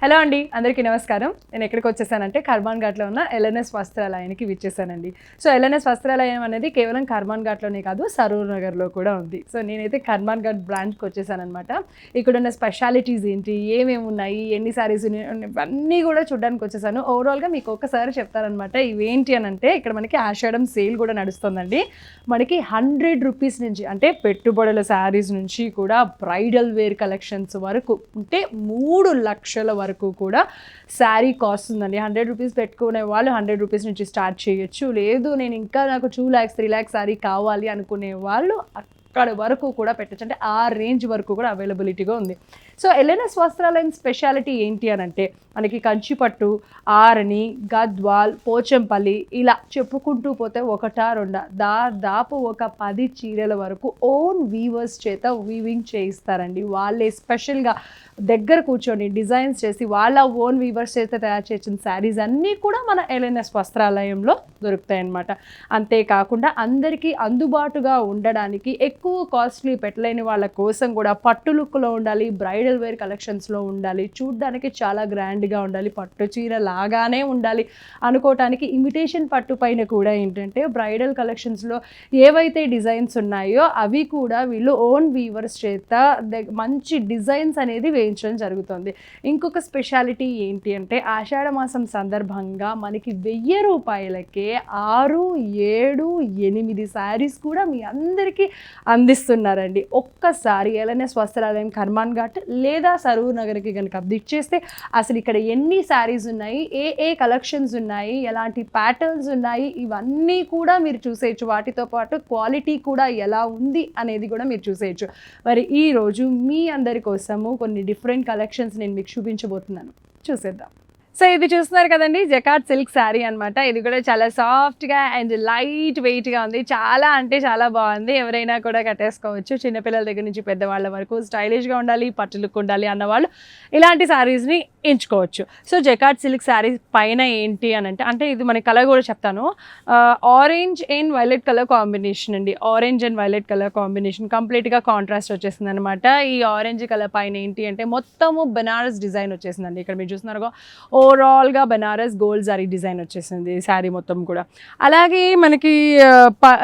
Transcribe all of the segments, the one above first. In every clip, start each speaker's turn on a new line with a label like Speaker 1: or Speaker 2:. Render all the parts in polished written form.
Speaker 1: Hello అండి, అందరికీ నమస్కారం. నేను ఎక్కడికి వచ్చేసానంటే కర్మాన్ ఘాట్లో ఉన్న ఎల్ఎన్ఎస్ వస్త్రాలయానికి విచ్చేసానండి. సో ఎల్ఎన్ఎస్ వస్త్రాలయం అనేది కేవలం కర్మాన్ ఘాట్లోనే కాదు, సరూర్ నగర్లో కూడా ఉంది. సో నేనైతే కర్మాన్ ఘాట్ బ్రాంచ్కి వచ్చేసానమాట. ఇక్కడ ఉన్న స్పెషాలిటీస్ ఏంటి, ఏమేమి ఉన్నాయి, ఎన్ని శారీస్ ఇవన్నీ కూడా చూడడానికి వచ్చేసాను. ఓవరాల్గా మీకు ఒక్కసారి చెప్తారనమాట. ఇవేంటి అని అంటే, ఇక్కడ మనకి ఆషాఢం సేల్ కూడా నడుస్తుందండి. మనకి 100 రూపీస్ నుంచి, అంటే పెట్టుబడుల శారీస్ నుంచి కూడా బ్రైడల్ వేర్ కలెక్షన్స్ వరకు, అంటే 3 లక్షల వరకు కూడా శారీ కాస్ట్ ఉందండి. 100 రూపీస్ పెట్టుకునే వాళ్ళు 100 రూపీస్ నుంచి స్టార్ట్ చేయొచ్చు. లేదు నేను ఇంకా నాకు 2 lakhs 3 lakhs శారీ కావాలి అనుకునే వాళ్ళు అక్కడ వరకు కూడా పెట్టచ్చు. అంటే ఆ రేంజ్ వరకు కూడా అవైలబిలిటీగా ఉంది. సో ఎల్ఎన్ఎస్ వస్త్రాలయం స్పెషాలిటీ ఏంటి అని అంటే, మనకి కంచిపట్టు, ఆరణి, గద్వాల్, పోచంపల్లి ఇలా చెప్పుకుంటూ పోతే ఒకటా రెండా దాదాపు ఒక 10 చీరల వరకు ఓన్ వీవర్స్ చేత వీవింగ్ చేయిస్తారండి. వాళ్ళే స్పెషల్గా దగ్గర కూర్చొని డిజైన్స్ చేసి వాళ్ళ ఓన్ వీవర్స్ చేత తయారు చేసిన శారీస్ అన్నీ కూడా మన ఎల్ఎన్ఎస్ వస్త్రాలయంలో దొరుకుతాయి అన్నమాట. అంతేకాకుండా అందరికీ అందుబాటుగా ఉండడానికి, ఎక్కువ కాస్ట్లీ పెట్టలేని వాళ్ళ కోసం కూడా పట్టు లుక్లో ఉండాలి, బ్రైడల్ వేర్ కలెక్షన్స్లో ఉండాలి, చూడ్డానికి చాలా గ్రాండ్గా ఉండాలి, పట్టు చీర లాగానే ఉండాలి అనుకోవటానికి ఇమిటేషన్ పట్టు పైన కూడా ఏంటంటే బ్రైడల్ కలెక్షన్స్లో ఏవైతే డిజైన్స్ ఉన్నాయో అవి కూడా వీళ్ళు ఓన్ వీవర్స్ చేత మంచి డిజైన్స్ అనేది వేయించడం జరుగుతుంది. ఇంకొక స్పెషాలిటీ ఏంటి అంటే, ఆషాఢ మాసం సందర్భంగా మనకి 1000 రూపాయలకే 6, 7, 8 శారీస్ కూడా మీ అందరికీ అందిస్తున్నారండి. ఒక్కసారి ఎల్ఎన్ఎస్ వస్త్రాలయం కర్మాన్ ఘాట్ లేదా సరూర్ నగర్కి కనుక విజిట్ చేస్తే అసలు ఇక్కడ ఎన్ని శారీస్ ఉన్నాయి, ఏ కలెక్షన్స్ ఉన్నాయి, ఎలాంటి ప్యాటర్న్స్ ఉన్నాయి, ఇవన్నీ కూడా మీరు చూసేయచ్చు. వాటితో పాటు క్వాలిటీ కూడా ఎలా ఉంది అనేది కూడా మీరు చూసేయచ్చు. మరి ఈరోజు మీ అందరి కోసము కొన్ని డిఫరెంట్ కలెక్షన్స్ నేను మీకు చూపించబోతున్నాను. చూసేద్దాం. సో ఇది చూస్తున్నారు కదండి, జకార్డ్ సిల్క్ శారీ అనమాట. ఇది కూడా చాలా సాఫ్ట్గా అండ్ లైట్ వెయిట్గా ఉంది. చాలా అంటే చాలా బాగుంది. ఎవరైనా కూడా కట్టేసుకోవచ్చు. చిన్నపిల్లల దగ్గర నుంచి పెద్దవాళ్ళ వరకు స్టైలిష్గా ఉండాలి, పట్టు లుక్ ఉండాలి అన్నవాళ్ళు ఇలాంటి శారీస్ని ఎంచుకోవచ్చు. సో జకార్డ్ సిల్క్ శారీ పైన ఏంటి అని అంటే ఇది మన కలర్ కూడా చెప్తాను. Orange and violet colour combination అండి. Orange and violet colour combination కంప్లీట్గా కాంట్రాస్ట్ వచ్చేసింది అనమాట. ఈ ఆరెంజ్ కలర్ పైన ఏంటి అంటే మొత్తము బెనారస్ డిజైన్ వచ్చేసిందండి. ఇక్కడ మీరు చూస్తున్నారు ఓవరాల్గా బెనారస్ గోల్డ్ జరీ డిజైన్ వచ్చేసింది శారీ మొత్తం కూడా. అలాగే మనకి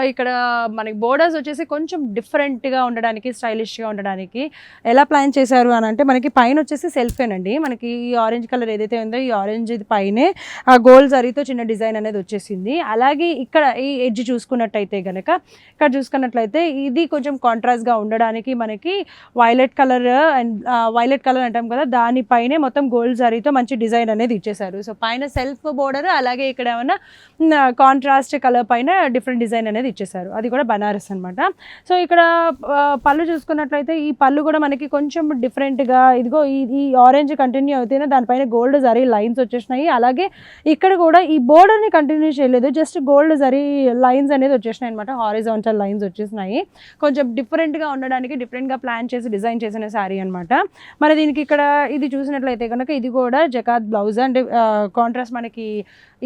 Speaker 1: ఇక్కడ మనకి బోర్డర్స్ వచ్చేసి కొంచెం డిఫరెంట్గా ఉండడానికి, స్టైలిష్గా ఉండడానికి ఎలా ప్లాన్ చేశారు అని అంటే, మనకి పైన వచ్చేసి సెల్ఫేనండి. మనకి ఈ ఆరెంజ్ కలర్ ఏదైతే ఉందో ఈ ఆరెంజ్ పైనే గోల్డ్ జరీతో చిన్న డిజైన్ అనేది వచ్చేసింది. అలాగే ఇక్కడ ఈ ఎడ్జ్ చూసుకున్నట్టయితే కనుక, ఇక్కడ చూసుకున్నట్లయితే ఇది కొంచెం కాంట్రాస్ట్గా ఉండడానికి మనకి violet colour and violet colour అంటాం కదా, దానిపైనే మొత్తం గోల్డ్ జరీతో మంచి డిజైన్ అనేది ఇచ్చేసారు. సో పైన సెల్ఫ్ బోర్డర్, అలాగే ఇక్కడ ఏమైనా కాంట్రాస్ట్ కలర్ పైన డిఫరెంట్ డిజైన్ అనేది ఇచ్చేసారు. అది కూడా బనారస్ అనమాట. సో ఇక్కడ పళ్ళు చూసుకున్నట్లయితే ఈ పళ్ళు కూడా మనకి కొంచెం డిఫరెంట్గా, ఇదిగో ఈ ఆరెంజ్ కంటిన్యూ అవుతేనే దానిపైన గోల్డ్ జరీ లైన్స్ వచ్చేసినాయి. అలాగే ఇక్కడ కూడా ఈ బోర్డర్ని కంటిన్యూ చేయలేదు, జస్ట్ గోల్డ్ జరీ లైన్స్ అనేది వచ్చేసినాయి అనమాట. హారిజాంటల్ లైన్స్ వచ్చేసినాయి. కొంచెం డిఫరెంట్గా ఉండడానికి డిఫరెంట్గా ప్లాన్ చేసి డిజైన్ చేసిన శారీ అనమాట. మరి దీనికి ఇక్కడ ఇది చూసినట్లయితే కనుక ఇది కూడా జకార్డ్ బ్లౌజ్. అంటే కాంట్రాస్ట్ మనకి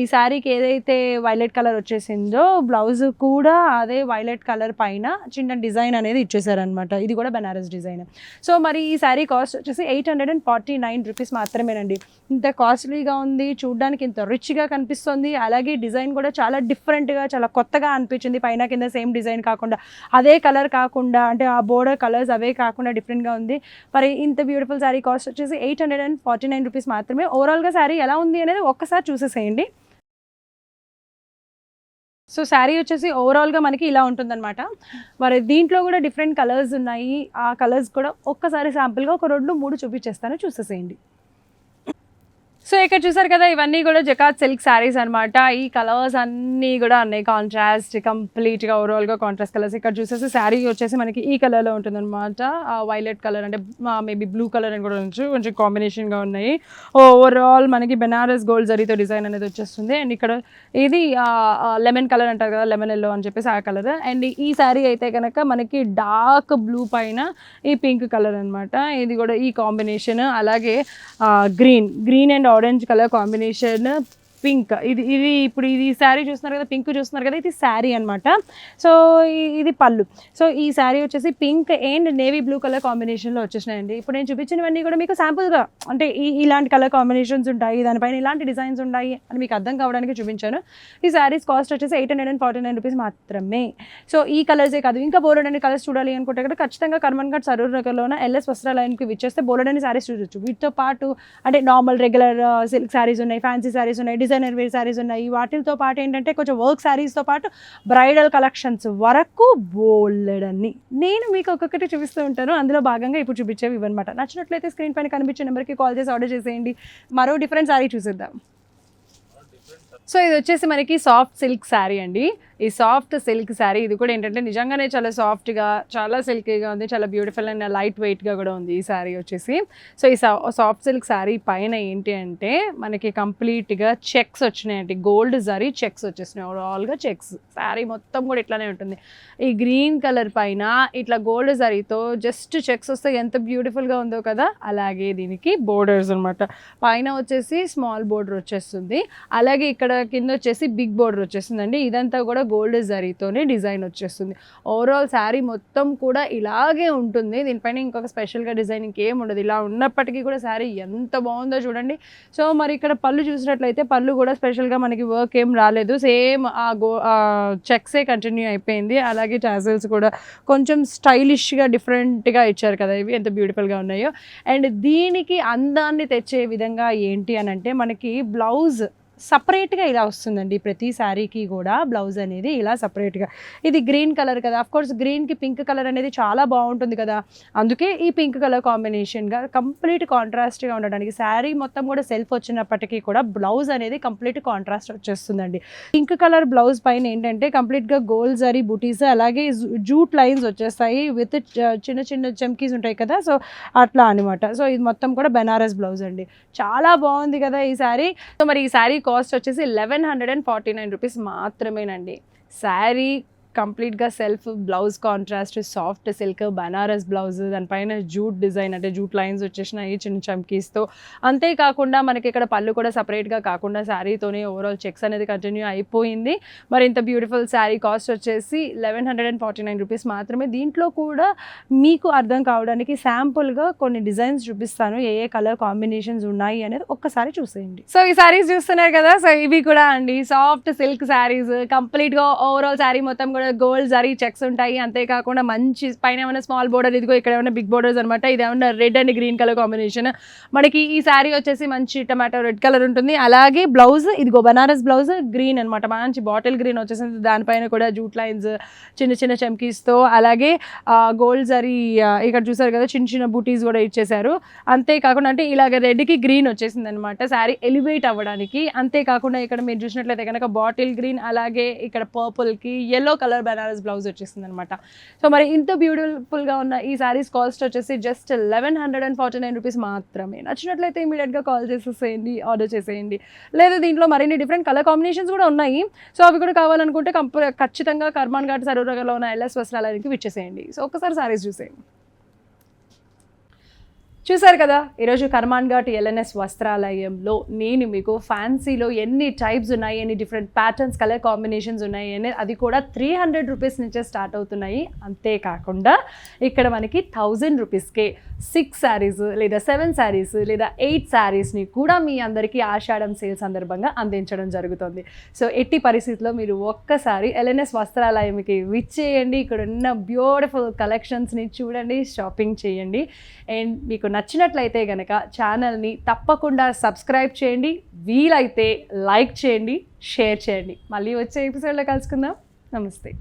Speaker 1: ఈ శారీకి ఏదైతే వైలెట్ కలర్ వచ్చేసిందో బ్లౌజ్ కూడా అదే వైలెట్ కలర్ పైన చిన్న డిజైన్ అనేది ఇచ్చేసారనమాట. ఇది కూడా బనారస్ డిజైన్. సో మరి ఈ శారీ కాస్ట్ వచ్చేసి 849 రూపీస్ మాత్రమేనండి. ఇంత కాస్ట్లీగా ఉంది, చూడడానికి ఇంత రిచ్గా కనిపిస్తుంది. అలాగే డిజైన్ కూడా చాలా డిఫరెంట్గా, చాలా కొత్తగా అనిపించింది. పైన కింద సేమ్ డిజైన్ కాకుండా, అదే కలర్ కాకుండా, అంటే ఆ బోర్డర్ కలర్స్ అవే కాకుండా డిఫరెంట్గా ఉంది. మరి ఇంత బ్యూటిఫుల్ శారీ కాస్ట్ వచ్చేసి 849 రూపీస్ మాత్రమే. ఓవరాల్గా శారీ ఎలా ఉంది అనేది ఒక్కసారి చూసేసేయండి. సో శారీ వచ్చేసి ఓవరాల్గా మనకి ఇలా ఉంటుందన్నమాట. మరి దీంట్లో కూడా డిఫరెంట్ కలర్స్ ఉన్నాయి. ఆ కలర్స్ కూడా ఒక్కసారి శాంపుల్గా ఒక 2, 3 చూపించేస్తాను, చూసేసేయండి. సో ఇక్కడ చూసారు కదా, ఇవన్నీ కూడా జకార్డ్ సిల్క్ శారీస్ అనమాట. ఈ కలర్స్ అన్నీ కూడా ఉన్నాయి కాంట్రాస్ట్, కంప్లీట్గా ఓవరాల్గా కాంట్రాస్ట్ కలర్స్. ఇక్కడ చూసేసి శారీ వచ్చేసి మనకి ఈ కలర్లో ఉంటుందన్నమాట. వైలెట్ కలర్ అంటే మేబీ బ్లూ కలర్ అని కూడా ఉండొచ్చు, కొంచెం కాంబినేషన్గా ఉన్నాయి. ఓవరాల్ మనకి బెనారస్ గోల్డ్ జరీతో డిజైన్ అనేది వచ్చేస్తుంది. అండ్ ఇక్కడ ఇది లెమన్ కలర్ అంటారు కదా, లెమన్ ఎల్లో అని చెప్పేసి ఆ కలర్. అండ్ ఈ శారీ అయితే కనుక మనకి డార్క్ బ్లూ పైన ఈ పింక్ కలర్ అనమాట. ఇది కూడా ఈ కాంబినేషన్. అలాగే green and orange colour combination
Speaker 2: pink, ఇది ఇప్పుడు ఇది శారీ చూస్తున్నారు కదా, పింక్ చూస్తున్నారు కదా, ఇది శారీ అనమాట. సో ఇది పళ్ళు. సో ఈ శారీ వచ్చేసి pink and navy blue colour కాంబినేషన్లో వచ్చేసినాయండి. ఇప్పుడు నేను చూపించినవన్నీ కూడా మీకు శాంపుల్గా, అంటే ఇలాంటి కలర్ కాంబినేషన్స్ ఉంటాయి, దానిపైన ఇలాంటి డిజైన్స్ ఉంటాయి అని మీకు అర్థం కావడానికి చూపించాను. ఈ శారీస్ కాస్ట్ వచ్చేసి 849 రూపీస్ మాత్రమే. సో ఈ కలర్సే కాదు, ఇంకా బోలెడన్ని కలర్స్ చూడాలి అనుకుంటే కూడా ఖచ్చితంగా కర్మన్ ఘాట్ సరూర్ నగర్లోన ఎల్ఎస్ వస్త్రాలయానికి విచ్చేస్తే బోలెడన్ని శారీస్ చూడొచ్చు. వీటితో పాటు అంటే నార్మల్ రెగ్యులర్ సిల్క్ శారీస్ ఉన్నాయి, ఫ్యాన్సీ శారీస్ ఉన్నాయి, డిజైనర్ వేర్ శారీస్ ఉన్నాయి. వాటితో పాటు ఏంటంటే కొంచెం వర్క్ శారీస్తో పాటు బ్రైడల్ కలెక్షన్స్ వరకు బోలెడన్ని నేను మీకు ఒక్కొక్కటి చూపిస్తూ ఉంటాను. అందులో భాగంగా ఇప్పుడు చూపించేవి ఇవన్నమాట. నచ్చినట్లయితే స్క్రీన్ పైన కనిపించే నెంబర్కి కాల్ చేసి ఆర్డర్ చేసేయండి. మరో డిఫరెంట్ శారీ చూసేద్దాం. సో ఇది వచ్చేసి మనకి సాఫ్ట్ సిల్క్ శారీ అండి. ఈ సాఫ్ట్ సిల్క్ శారీ ఇది కూడా ఏంటంటే నిజంగానే చాలా సాఫ్ట్గా, చాలా సిల్కీగా ఉంది, చాలా బ్యూటిఫుల్ అండ్ లైట్ వెయిట్గా కూడా ఉంది ఈ శారీ వచ్చేసి. సో ఈ సాఫ్ట్ సిల్క్ శారీ పైన ఏంటి అంటే మనకి కంప్లీట్గా చెక్స్ వచ్చినాయండి, గోల్డ్ జరీ చెక్స్ వచ్చేసినాయి. ఓవరాల్గా చెక్స్ శారీ మొత్తం కూడా ఇట్లానే ఉంటుంది. ఈ గ్రీన్ కలర్ పైన ఇట్లా గోల్డ్ జరీతో జస్ట్ చెక్స్ వస్తే ఎంత బ్యూటిఫుల్గా ఉందో కదా, అలాగే దీనికి బోర్డర్స్ అనమాట. పైన వచ్చేసి స్మాల్ బోర్డర్ వచ్చేస్తుంది, అలాగే ఇక్కడ కింద వచ్చేసి బిగ్ బోర్డర్ వచ్చేస్తుందండి. ఇదంతా కూడా గోల్డ్ జరీతోనే డిజైన్ వచ్చేస్తుంది. ఓవరాల్ శారీ మొత్తం కూడా ఇలాగే ఉంటుంది. దీనిపైన ఇంకొక స్పెషల్గా డిజైన్ ఇంకేం ఉండదు. ఇలా ఉన్నప్పటికీ కూడా శారీ ఎంత బాగుందో చూడండి. సో మరి ఇక్కడ పళ్ళు చూసినట్లయితే పళ్ళు కూడా స్పెషల్గా మనకి వర్క్ ఏం రాలేదు, సేమ్ ఆ చెక్సే కంటిన్యూ అయిపోయింది. అలాగే టాజల్స్ కూడా కొంచెం స్టైలిష్గా డిఫరెంట్గా ఇచ్చారు కదా, ఇవి ఎంత బ్యూటిఫుల్గా ఉన్నాయో. అండ్ దీనికి అందాన్ని తెచ్చే విధంగా ఏంటి అని అంటే మనకి బ్లౌజ్ సపరేట్గా ఇలా వస్తుందండి. ప్రతి శారీకి కూడా బ్లౌజ్ అనేది ఇలా సపరేట్గా. ఇది గ్రీన్ కలర్ కదా, అఫ్కోర్స్ గ్రీన్కి పింక్ కలర్ అనేది చాలా బాగుంటుంది కదా, అందుకే ఈ పింక్ కలర్ కాంబినేషన్గా కంప్లీట్ కాంట్రాస్ట్గా ఉండడానికి శారీ మొత్తం కూడా సెల్ఫ్ వచ్చినప్పటికీ కూడా బ్లౌజ్ అనేది కంప్లీట్ కాంట్రాస్ట్ వచ్చేస్తుందండి. పింక్ కలర్ బ్లౌజ్ పైన ఏంటంటే కంప్లీట్గా గోల్డ్ జరీ బూటీస్, అలాగే జూట్ లైన్స్ వచ్చేస్తాయి విత్ చిన్న చిన్న చమ్కీస్ ఉంటాయి కదా, సో అట్లా అనమాట. సో ఇది మొత్తం కూడా బెనారస్ బ్లౌజ్ అండి. చాలా బాగుంది కదా ఈ శారీ. సో మరి ఈ శారీ కాస్ట్ వచ్చేసి 1149 రూపీస్ మాత్రమేనండి. శారీ కంప్లీట్గా self, blouse contrast, soft silk Banaras blouse, దానిపైన జూట్ డిజైన్ అంటే జూట్ లైన్స్ వచ్చేసినాయి చిన్న చమ్కీస్తో. అంతేకాకుండా మనకి ఇక్కడ పళ్ళు కూడా సపరేట్గా కాకుండా శారీతోనే ఓవరాల్ చెక్స్ అనేది కంటిన్యూ అయిపోయింది. మరి ఇంత బ్యూటిఫుల్ శారీ కాస్ట్ వచ్చేసి 1149 రూపీస్ మాత్రమే. దీంట్లో కూడా మీకు అర్థం కావడానికి శాంపుల్గా కొన్ని డిజైన్స్ చూపిస్తాను, ఏ కలర్ కాంబినేషన్స్ ఉన్నాయి అనేది ఒక్కసారి చూసేయండి. సో ఈ శారీస్ చూస్తున్నారు కదా, సో ఇవి కూడా అండి సాఫ్ట్ సిల్క్ శారీస్. కంప్లీట్గా ఓవరాల్ శారీ మొత్తం కూడా గోల్డ్ జరీ చెక్స్ ఉంటాయి. అంతేకాకుండా మంచి పైన ఏమైనా స్మాల్ బోర్డర్, ఇదిగో ఇక్కడ ఏమైనా బిగ్ బోర్డర్స్ అనమాట. ఇది ఏమన్నా red and green colour combination. మనకి ఈ శారీ వచ్చేసి మంచి టమాటో రెడ్ కలర్ ఉంటుంది. అలాగే బ్లౌజ్ ఇదిగో బనారస్ బ్లౌజ్ గ్రీన్ అనమాట, మంచి బాటిల్ గ్రీన్ వచ్చేసింది. దానిపైన కూడా జూట్ లైన్స్ చిన్న చిన్న చమ్కీస్తో, అలాగే గోల్డ్ జరీ ఇక్కడ చూసారు కదా చిన్న చిన్న బూటీస్ కూడా ఇచ్చేసారు. అంతేకాకుండా అంటే ఇలాగ రెడ్కి గ్రీన్ వచ్చేసింది అనమాట శారీ ఎలివేట్ అవ్వడానికి. అంతేకాకుండా ఇక్కడ మీరు చూసినట్లయితే కనుక బాటిల్ గ్రీన్, అలాగే ఇక్కడ పర్పుల్కి ఎల్లో కలర్ బనారస్ బ్లౌజ్ వచ్చేసింది అనమాట. సో మరి ఇంత బ్యూటిఫుల్గా ఉన్న ఈ శారీస్ కాస్ట్ వచ్చేసి జస్ట్ 1149 రూపీస్ మాత్రమే. నచ్చినట్లయితే ఇమీడియట్గా కాల్ చేసేసేయండి, ఆర్డర్ చేసేయండి. లేదా దీంట్లో మరిన్ని డిఫరెంట్ కలర్ కాంబినేషన్స్ కూడా ఉన్నాయి. సో అవి కూడా కావాలనుకుంటే ఖచ్చితంగా కర్మాన్ ఘాట్ సరూర్ నగర్లో ఉన్న ఎల్ఎస్ వస్త్రాలయానికి విచ్చేసేయండి. సో ఒక్కసారి శారీస్ చూసేయండి. చూసారు కదా, ఈరోజు కర్మాన్ ఘాట్ ఎల్ఎన్ఎస్ వస్త్రాలయంలో నేను మీకు ఫ్యాన్సీలో ఎన్ని టైప్స్ ఉన్నాయి, ఎన్ని డిఫరెంట్ ప్యాటర్న్స్, కలర్ కాంబినేషన్స్ ఉన్నాయి అనేది, అది కూడా 300 రూపీస్ నుంచే స్టార్ట్ అవుతున్నాయి. అంతేకాకుండా ఇక్కడ మనకి 1000 రూపీస్కే 6 శారీస్ లేదా 7 శారీస్ లేదా 8 శారీస్ని కూడా మీ అందరికీ ఆషాఢం సేల్ సందర్భంగా అందించడం జరుగుతుంది. సో ఎట్టి పరిస్థితుల్లో మీరు ఒక్కసారి ఎల్ఎన్ఎస్ వస్త్రాలయంకి విచ్చేయండి, ఇక్కడ ఉన్న బ్యూటిఫుల్ కలెక్షన్స్ని చూడండి, షాపింగ్ చేయండి. అండ్ మీకు నచ్చినట్లయితే కనుక ఛానల్ని తప్పకుండా సబ్స్క్రైబ్ చేయండి, వీలైతే లైక్ చేయండి, షేర్ చేయండి. మళ్ళీ వచ్చే ఎపిసోడ్లో కలుసుకుందాం. నమస్తే.